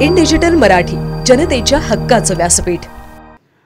In digital Marathi, जनतेच्या हक्काचं व्यासपीठ।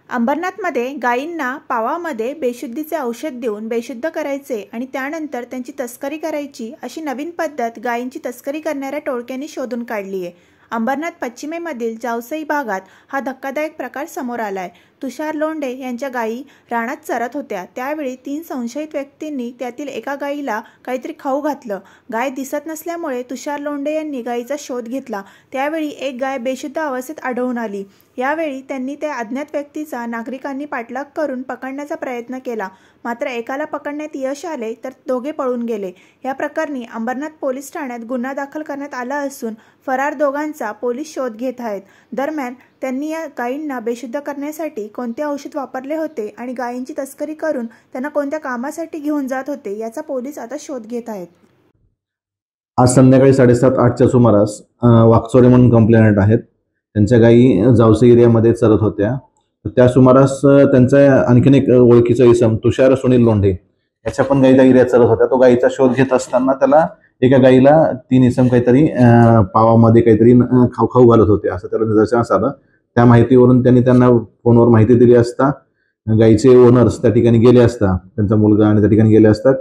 अंबरनाथमध्ये गायींना पावामध्ये बेशुद्धीचे औषध देऊन बेशुद्ध करायचे आणि त्यानंतर त्यांची तस्करी करायची अशी नवीन पद्धत गायींची तस्करी करणाऱ्या टोळक्यांनी शोधून काढली आहे। अंबरनाथ पश्चिमेमधील जावसई भागात हा धक्कादायक प्रकार समोर आलाय। तुषार लोंढे यांच्या गायी रानात चरत होत्या। त्यावेळी 3 संशयित व्यक्तींनी त्यातील एका गायीला काहीतरी खाऊ घातलं। गाय दिसत नसल्यामुळे तुषार लोंढे यांनी गायीचा शोध घेतला। त्यावेळी एक गाय बेशुद्ध अवस्थेत आढळून आली। यावेळी त्यांनी त्या अज्ञात व्यक्तीचा नागरिकांनी पाठलाग करून पकडण्याचा प्रयत्न केला, मात्र एकाला पकडण्यात यश आले तर दोघे पळून गेले। या प्रकरणी अंबरनाथ पोलीस ठाण्यात गुन्हा दाखल करण्यात आला असून फरार दोघांचा पोलीस शोध घेत आहेत। दरम्यान त्यांनी या गायींना बेशुद्ध करण्यासाठी कोणते औषध वापरले होते आणि गायींची तस्करी करून त्यांना कोणत्या कामासाठी घेऊन जात होते याचा पोलीस आता शोध घेत आहेत। आज संध्याकाळी 7:30-8च्या सुमारास वाकचोरे म्हणून कंप्लेंट आहेत। त्यांच्या गायी जावसई एरियामध्ये चरत होत्या। त्या सुमारास त्यांचा आणखीन एक ओळखीचा इसम तुषार सुनील लोंढे याच्या पण गायी त्या एरियात चरत होत्या। तो गायीचा शोध घेत असताना त्याला एका गायीला 3 इसम काहीतरी पावामध्ये काहीतरी खाऊ घालत होते असं त्याला निदर्शनास आलं। त्या माहितीवरून त्यांनी त्यांना फोनवर माहिती दिली असता गायीचे ओनर्स त्या ठिकाणी गेले असता, त्यांचा मुलगा आणि त्या ठिकाणी गेले असता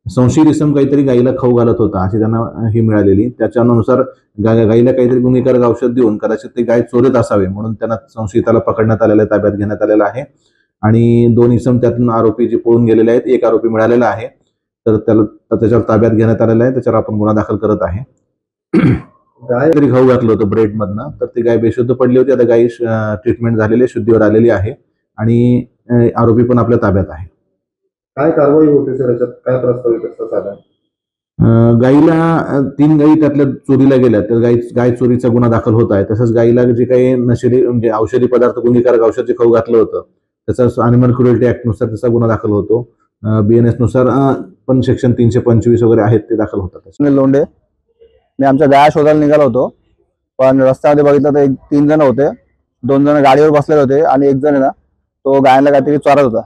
संशयित इसम काहीतरी गायीला खाऊ घालत होता अशी त्यांना ही मिळालेली। त्याच्यानुसार गायीला काहीतरी गुन्हेगार औषध देऊन कदाचित ते गाय चोरीत असावे म्हणून त्यांना संशयिताला पकडण्यात आलेलं आहे, ताब्यात घेण्यात आलेलं आहे आणि 2 इसम त्यातून आरोपी जे पळून गेलेले आहेत, एक आरोपी मिळालेला आहे तर त्याच्यावर ताब्यात घेण्यात आलेला आहे। त्याच्यावर आपण गुन्हा दाखल करत आहे। गाय तरी खाऊ घातलं होतं ब्रेड मधनं, तर ती गाय बेशुद्ध पडली होती। आता गाय ट्रीटमेंट झालेली शुद्धीवर आलेली आहे आणि आरोपी पण आपल्या ताब्यात आहे। काय कारवाई होते सर, याच्यात काय प्रस्तावित असतं साधारण? गायीला 3 गायी त्यातल्या चोरीला गेल्या तर गाय चोरीचा गुन्हा दाखल होत आहे। तसंच गायीला जे काही नशेली म्हणजे औषधी पदार्थ गुन्हेगार औषध जे खाऊ घातलं होतं त्याचा अॅनिमल क्रुएल्टी ऍक्ट नुसार त्याचा गुन्हा दाखल होतो। BNS नुसार पण सेक्शन 325 वगैरे आहेत ते दाखल होतात। सुनील लोंढे, मी आमच्या गाया शोधायला निघालो होतो, पण रस्त्यामध्ये बघितलं तर 3 जण होते। 2 जण गाडीवर बसलेले होते आणि एक जण आहे ना तो गायांना काहीतरी चोरत होता।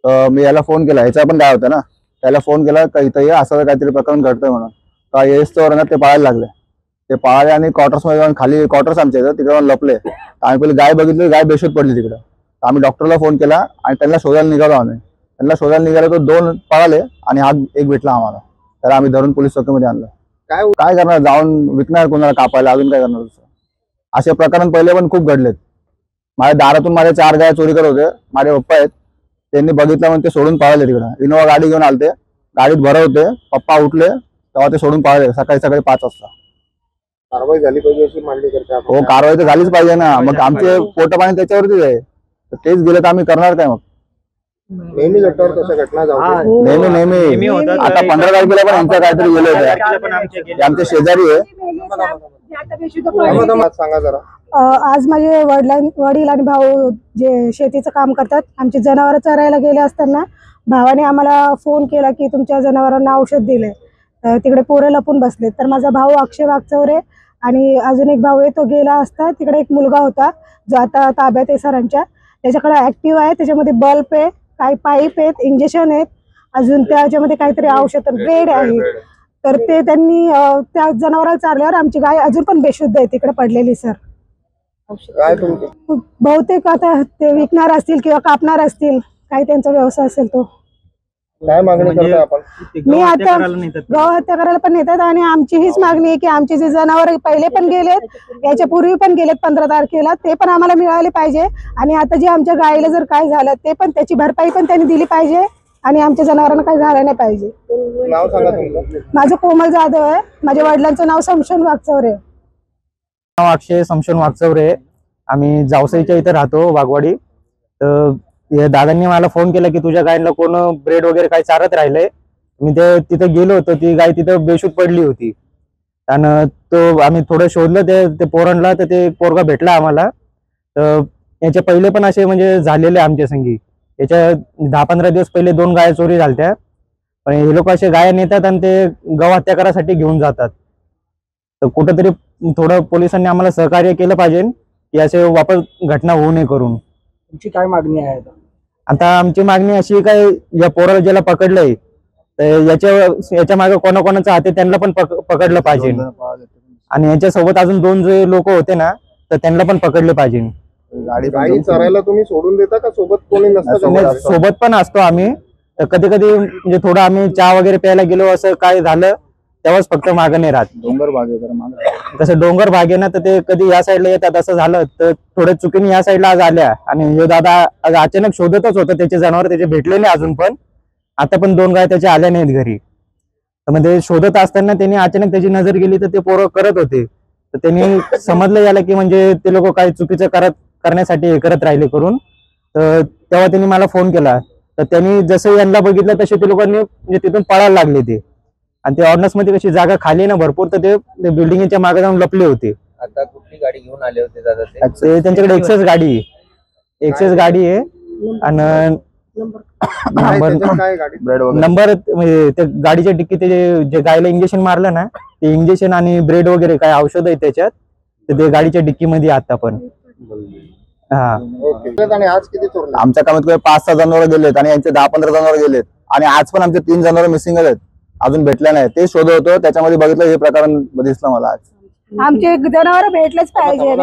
तर मी याला फोन केला, याचा पण गाय होता ना, त्याला फोन केला का इथं असं काहीतरी प्रकरण घडतंय म्हणून। तर येस्तोवर ना ते पळायला लागले। ते पळाले आणि क्वार्टर्समध्ये जाऊन खाली क्वार्टर्स आमच्या इथं तिकडे लपले। आम्ही पहिले गाय बघितली, गाय बेशुद्ध पडली तिकडं। आम्ही डॉक्टरला फोन केला आणि त्यांना शोधायला निघालो। त्यांना शोधायला निघालो तर 2 पळाले आणि हा एक भेटला आम्हाला, तर आम्ही धरून पोलीस चौकीमध्ये आणलं। काय करणार, जाऊन विकणार कोणाला कापायला, अजून काय करणार? असे प्रकरण पहिले पण खूप घडलेत। माझ्या दारातून माझ्या 4 गाय चोरी करत होते, माझे पप्पा आहेत, त्यांनी बघितलं म्हणून ते सोडून पळाले। तिकडं इनोवा गाडी घेऊन आलते, गाडीत भरवते, पप्पा उठले तेव्हा ते सोडून पळाले सकाळी 5 वाजता। कारवाई झाली पाहिजे अशी मांडणी करते आपण। हो, कारवाई तर झालीच पाहिजे ना, मग आमचे पोटपाणी त्याच्यावरतीच आहे, तर तेच गेले तर आम्ही करणार काय? मग नेहमी घटनावर तशा घटना जाऊ नेहमी आता 15 तारखेला पण यांचं काहीतरी गेले होते, आमचे शेजारी आहे। सांगा जरा। आज माझे वडील आणि भाऊ जे शेतीचं काम करतात, आमची जनावरं चरायला गेले असताना भावाने आम्हाला फोन केला की तुमच्या जनावरांना औषध दिलंय, तिकडे पोरं लपून बसले। तर माझा भाऊ अक्षय वाकचौरे आणि अजून एक भाऊ आहे, तो गेला असता। तिकडे एक मुलगा होता जो आता ताब्यात आहे सरांच्या, त्याच्याकडे ऍक्टिव्ह आहे, त्याच्यामध्ये बल्ब आहे, काही पाईप आहेत, इंजेक्शन आहेत, अजून त्याच्यामध्ये काहीतरी औषध ब्रेड आहे। तर ते त्यांनी त्या जनावराला चारल्यावर आमची गाय अजून पण बेशुद्ध आहे तिकडे पडलेली सर। बहुतेक आता ते विकणार असतील किंवा कापणार असतील, काही त्यांचा व्यवसाय असेल तो। काय मागणी करता आपण? मी आता गौहत्या करायला पण नेतात आणि आमची हीच मागणी आहे की आमचे जे जनावर पहिले पण गेलेत, याच्या पूर्वी पण गेलेत 15 तारखेला, ते पण आम्हाला मिळाले पाहिजे। आणि आता जे आमच्या गायीला जर काय झालं ते पण त्याची भरपाई पण त्यांनी दिली पाहिजे आणि आमच्या जनावरांना काही झालं नाही पाहिजे। नाव सांगा तुमचं? माझं कोमल जाधव आहे, माझ्या वडिलांचं नाव समशन वाकचौरे। नाव अक्षय समशन वाकचौरे, आम्ही जावसईच्या इथे राहतो, वाघवाडी। तर दादांनी मला फोन केला की तुझ्या गायीला कोण ब्रेड वगैरे काही चारत राहिलंय। मी ते तिथे गेलो होतो, ती गाय तिथे बेशुद्ध पडली होती आणि तो आम्ही थोडं शोधलं ते पोरांना, तर ते पोरगा भेटला आम्हाला। तर याच्या पहिले पण असे म्हणजे झालेले आमच्या संगी, याच्या 10-15 दिवस पहिले 2 गाय चोरी झाल्या, पण हे लोक असे गाय नेतात आणि ते गौहत्या करायसाठी घेऊन जातात। तर कुठेतरी थोडं पोलिसांनी आम्हाला सहकार्य केलं पाहिजे की असे वापस घटना होऊ नये करून। तुमची काय मागणी आहे? आता आमची मागणी अशी काय, या पोराला ज्याला पकडलंय तर याच्या मागे कोणाकोणाचा हात आहे त्यांना पण पकडलं पाहिजे, आणि याच्यासोबत अजून 2 जे लोक होते ना तर त्यांना पण पकडले पाहिजे. गाई चरायला तुम्ही सोडून देता का सोबत कोणी नसतं? सोबत पण असतो आम्ही. तर कधी कधी म्हणजे थोडं आम्ही चहा वगैरे प्यायला गेलो असं काय झालं तेव्हाच फक्त मागं नाही राहत. डोंगर भाग आहे जरा मागं. कसं डोंगर भाग आहे ना, तर ते कधी या साईडला येतात. असं झालं तर थोड्या चुकीने या साईडला आज आल्या, आणि हे दादा आज अचानक शोधतच होतं त्याचे जनावर, त्याचे भेटले नाही अजून पण. आता पण 2 गाय त्याच्या आल्या नाहीत घरी. तर म्हणजे शोधत असताना त्यांनी अचानक त्याची नजर गेली, तर ते पोरं करत होते. तर त्यांनी समजलं याला की म्हणजे ते लोक काही चुकीचं करण्यासाठी हे करत राहिले करून. तर तेव्हा त्यांनी मला फोन केला. तर त्यांनी जसं यांना बघितलं तसे ते लोकांनी म्हणजे तिथून पळायला लागले ते. आणि ते ऑर्डनस मध्ये कशी जागा खाली ना भरपूर, तर ते बिल्डिंगच्या मागे जाऊन लपले होते. आता कुठली गाडी घेऊन आले होते दादा ते? ते त्यांच्याकडे एक्सेस गाडी आहे आणि नंबर म्हणजे ते गाडीच्या डिक्कीत जे गायला इंजेक्शन मारलं ना ते इंजेक्शन आणि ब्रेड वगैरे काय औषध आहे त्याच्यात, तर ते गाडीच्या डिक्कीमध्ये आता पण. हा, आणि आज किती चोरले? आमच्या कमीत कमी 5-6 जनावर गेलेत आणि यांचे 10-15 जनावर गेलेत, आणि आज पण आमचे 3 जनावर मिसिंग आहेत, अजून भेटले नाही. ते शोधत होतो, त्याच्यामध्ये बघितलं हे प्रकरण दिसलं मला आज. आमचे जनावर भेटलेच पाहिजे.